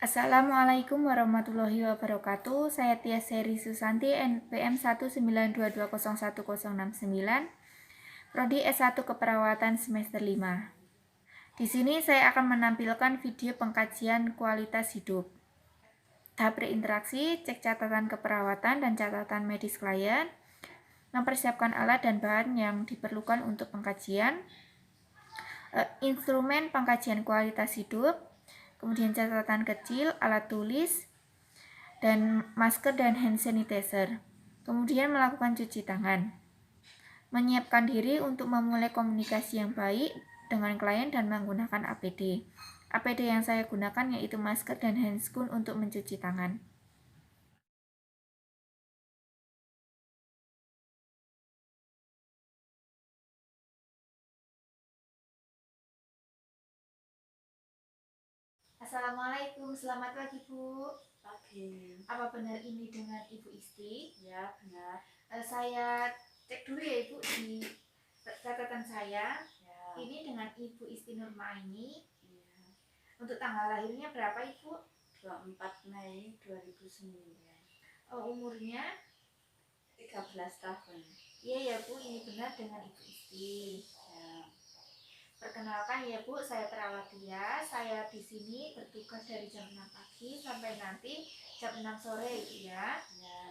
Assalamualaikum warahmatullahi wabarakatuh. Saya Tias Seri Susanti, NPM 192201069, Prodi S1 Keperawatan semester 5. Di sini saya akan menampilkan video pengkajian kualitas hidup. Tahap berinteraksi, cek catatan keperawatan dan catatan medis klien, mempersiapkan alat dan bahan yang diperlukan untuk pengkajian, instrumen pengkajian kualitas hidup, kemudian catatan kecil, alat tulis, dan masker dan hand sanitizer. Kemudian melakukan cuci tangan. Menyiapkan diri untuk memulai komunikasi yang baik dengan klien dan menggunakan APD. APD yang saya gunakan yaitu masker dan handscoon untuk mencuci tangan. Assalamualaikum, selamat pagi Bu. Pagi. Apa benar ini dengan Ibu Isti? Ya, benar. Saya cek dulu ya Ibu di catatan saya. Ya. Ini dengan Ibu Isti Nurmaini. Iya. Untuk tanggal lahirnya berapa Ibu? 24 Mei 2009. Umurnya 13 tahun. Iya ya Bu, ini benar dengan Ibu Isti. Ya. Perkenalkan ya Bu, saya perawat dia. Saya di sini bertugas dari jam 6 pagi sampai nanti jam 6 sore Ibu ya. Ya.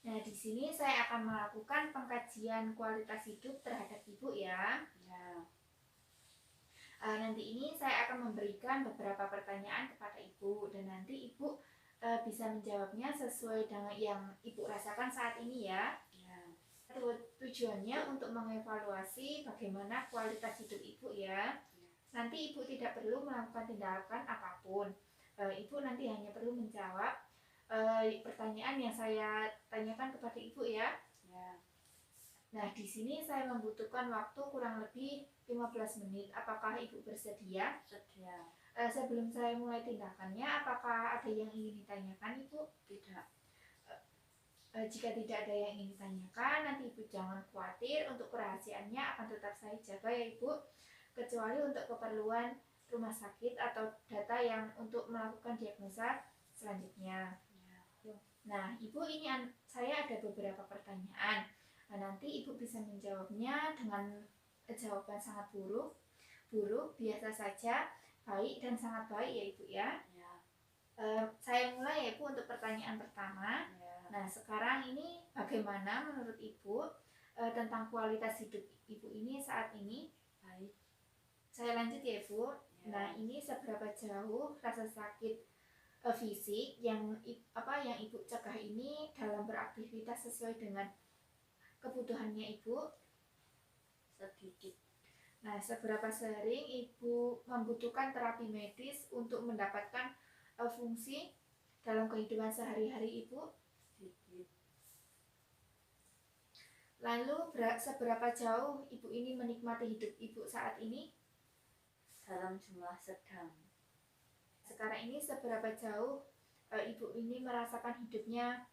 Nah, di sini saya akan melakukan pengkajian kualitas hidup terhadap Ibu ya. Ya. Nanti ini saya akan memberikan beberapa pertanyaan kepada Ibu dan nanti Ibu bisa menjawabnya sesuai dengan yang Ibu rasakan saat ini ya. Ya. Tujuannya untuk mengevaluasi bagaimana kualitas hidup Ibu ya. Nanti Ibu tidak perlu melakukan tindakan apapun. Ibu nanti hanya perlu menjawab pertanyaan yang saya tanyakan kepada Ibu ya. Ya. Nah, di sini saya membutuhkan waktu kurang lebih 15 menit. Apakah Ibu bersedia? Sedia. Sebelum saya mulai tindakannya, apakah ada yang ingin ditanyakan Ibu? Tidak. Jika tidak ada yang ingin ditanyakan, nanti Ibu jangan khawatir, untuk kerahasiaannya akan tetap saya jaga ya Ibu, kecuali untuk keperluan rumah sakit atau data yang untuk melakukan diagnosa selanjutnya. Ya. Nah, Ibu, ini saya ada beberapa pertanyaan. Nanti Ibu bisa menjawabnya dengan jawaban sangat buruk, biasa saja, baik, dan sangat baik ya Ibu ya. Ya. Saya mulai ya Ibu untuk pertanyaan pertama. Ya. Nah, sekarang ini bagaimana menurut Ibu tentang kualitas hidup Ibu ini saat ini? Baik. Saya lanjut ya Ibu. Ya. Nah, ini seberapa jauh rasa sakit fisik yang Ibu cegah ini dalam beraktivitas sesuai dengan kebutuhannya Ibu? Sedikit. Nah, seberapa sering Ibu membutuhkan terapi medis untuk mendapatkan fungsi dalam kehidupan sehari-hari Ibu? Sedikit. Lalu seberapa jauh Ibu ini menikmati hidup Ibu saat ini? Dalam jumlah sedang. Sekarang ini seberapa jauh Ibu ini merasakan hidupnya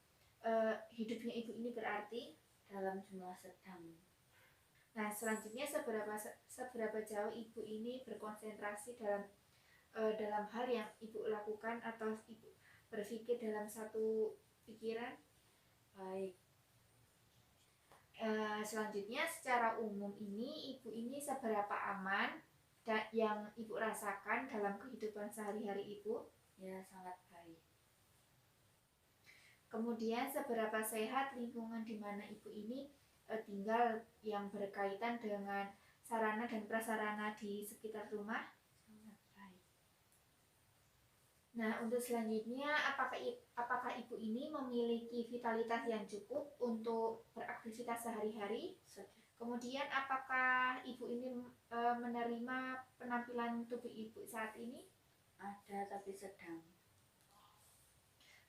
Ibu ini berarti? Dalam jumlah sedang. Nah, selanjutnya seberapa jauh Ibu ini berkonsentrasi dalam hal yang Ibu lakukan atau Ibu berpikir dalam satu pikiran? Baik. Selanjutnya secara umum ini Ibu ini seberapa aman yang Ibu rasakan dalam kehidupan sehari-hari Ibu? Ya, sangat baik. Kemudian seberapa sehat lingkungan di mana Ibu ini tinggal yang berkaitan dengan sarana dan prasarana di sekitar rumah? Sangat baik. Nah, untuk selanjutnya, apakah Ibu ini memiliki vitalitas yang cukup untuk beraktivitas sehari-hari? Kemudian, apakah Ibu ini menerima penampilan tubuh Ibu saat ini? Ada, tapi sedang.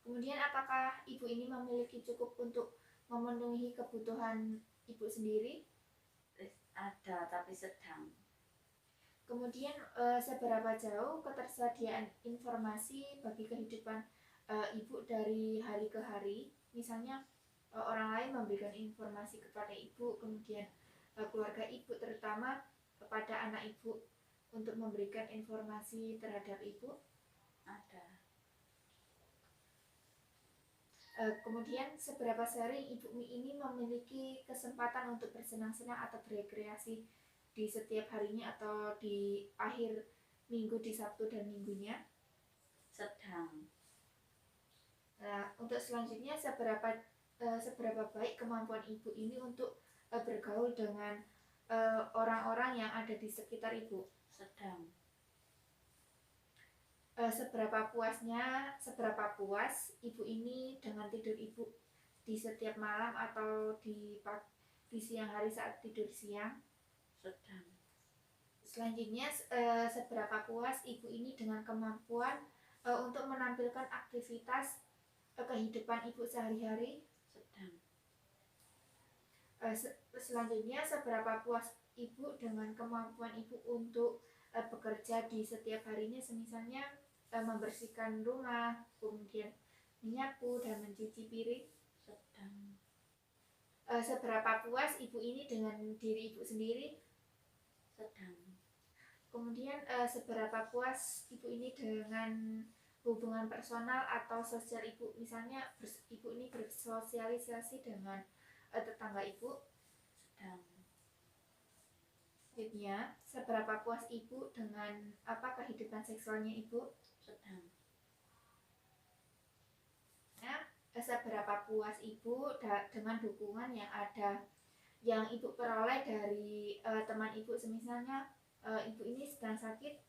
Kemudian, apakah Ibu ini memiliki cukup untuk memenuhi kebutuhan Ibu sendiri? Ada, tapi sedang. Kemudian seberapa jauh ketersediaan informasi bagi kehidupan Ibu dari hari ke hari? Misalnya orang lain memberikan informasi kepada Ibu, kemudian keluarga Ibu terutama kepada anak Ibu untuk memberikan informasi terhadap Ibu? Ada. Kemudian seberapa sering Ibu Mi ini memiliki kesempatan untuk bersenang-senang atau berekreasi di setiap harinya atau di akhir minggu, di Sabtu dan Minggunya? Sedang. Nah, untuk selanjutnya seberapa baik kemampuan Ibu ini untuk bergaul dengan orang-orang yang ada di sekitar Ibu? Sedang. Seberapa puas Ibu ini dengan tidur Ibu di setiap malam atau di siang hari saat tidur siang? Sedang. Selanjutnya, seberapa puas Ibu ini dengan kemampuan untuk menampilkan aktivitas kehidupan Ibu sehari-hari? Sedang. Selanjutnya, seberapa puas Ibu dengan kemampuan Ibu untuk bekerja di setiap harinya, semisalnya membersihkan rumah, kemudian menyapu dan mencuci piring? Sedang. Seberapa puas Ibu ini dengan diri Ibu sendiri? Sedang. Kemudian seberapa puas Ibu ini dengan hubungan personal atau sosial Ibu? Misalnya Ibu ini bersosialisasi dengan tetangga Ibu? Sedang. Selanjutnya, seberapa puas Ibu dengan kehidupan seksualnya Ibu? Sedang. Seberapa puas Ibu dengan dukungan yang Ibu peroleh dari teman Ibu, semisalnya Ibu ini sedang sakit,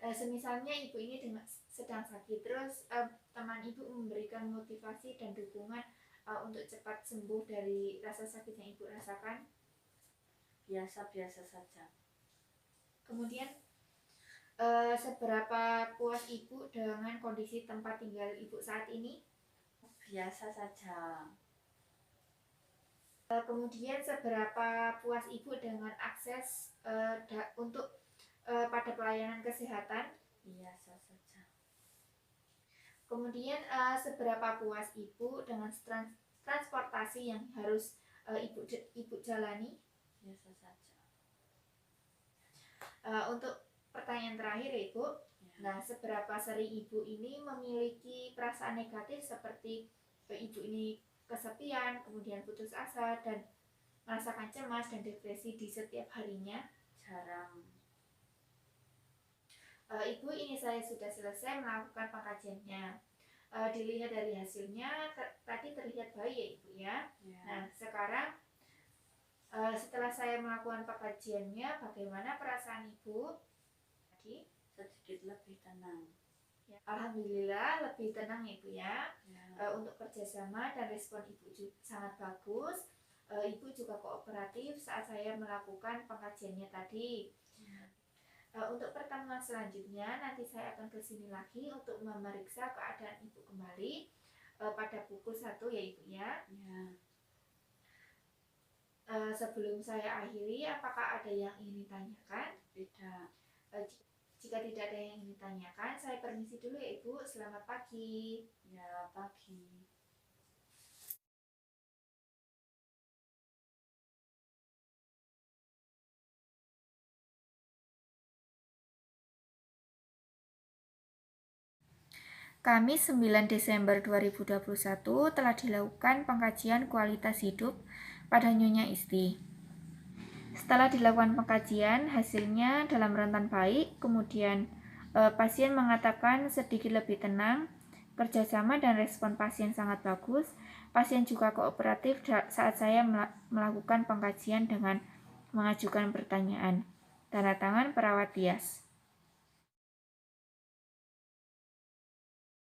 semisalnya Ibu ini sedang sakit, terus teman Ibu memberikan motivasi dan dukungan untuk cepat sembuh dari rasa sakit yang Ibu rasakan? Biasa-biasa saja. Kemudian seberapa puas Ibu dengan kondisi tempat tinggal Ibu saat ini? Biasa saja. Kemudian seberapa puas Ibu dengan akses untuk pada pelayanan kesehatan? Biasa saja. Kemudian seberapa puas Ibu dengan transportasi yang harus Ibu jalani? Biasa saja. Untuk pertanyaan terakhir ya Ibu, nah seberapa sering Ibu ini memiliki perasaan negatif seperti Ibu ini kesepian, kemudian putus asa, dan merasakan cemas dan depresi di setiap harinya? Jarang. Ibu, ini saya sudah selesai melakukan pengkajiannya. Dilihat dari hasilnya tadi terlihat baik ya Ibu ya. Nah sekarang setelah saya melakukan pengkajiannya, bagaimana perasaan Ibu? Sedikit lebih tenang. Ya, alhamdulillah lebih tenang ya Ibu ya. Ya. Untuk kerjasama dan respon Ibu juga sangat bagus. Ibu juga kooperatif saat saya melakukan pengkajiannya tadi. Untuk pertemuan selanjutnya nanti saya akan kesini lagi untuk memeriksa keadaan Ibu kembali pada pukul 1 ya Ibu ya. Ya. Sebelum saya akhiri, apakah ada yang ingin ditanyakan? Tidak. Jika tidak ada yang ingin ditanyakan, saya permisi dulu ya Ibu. Selamat pagi. Ya, pagi. Kamis 9 Desember 2021 telah dilakukan pengkajian kualitas hidup pada Nyonya Isti. Setelah dilakukan pengkajian, hasilnya dalam rentan baik, kemudian pasien mengatakan sedikit lebih tenang, kerjasama dan respon pasien sangat bagus. Pasien juga kooperatif saat saya melakukan pengkajian dengan mengajukan pertanyaan. Tanda tangan perawat Tias.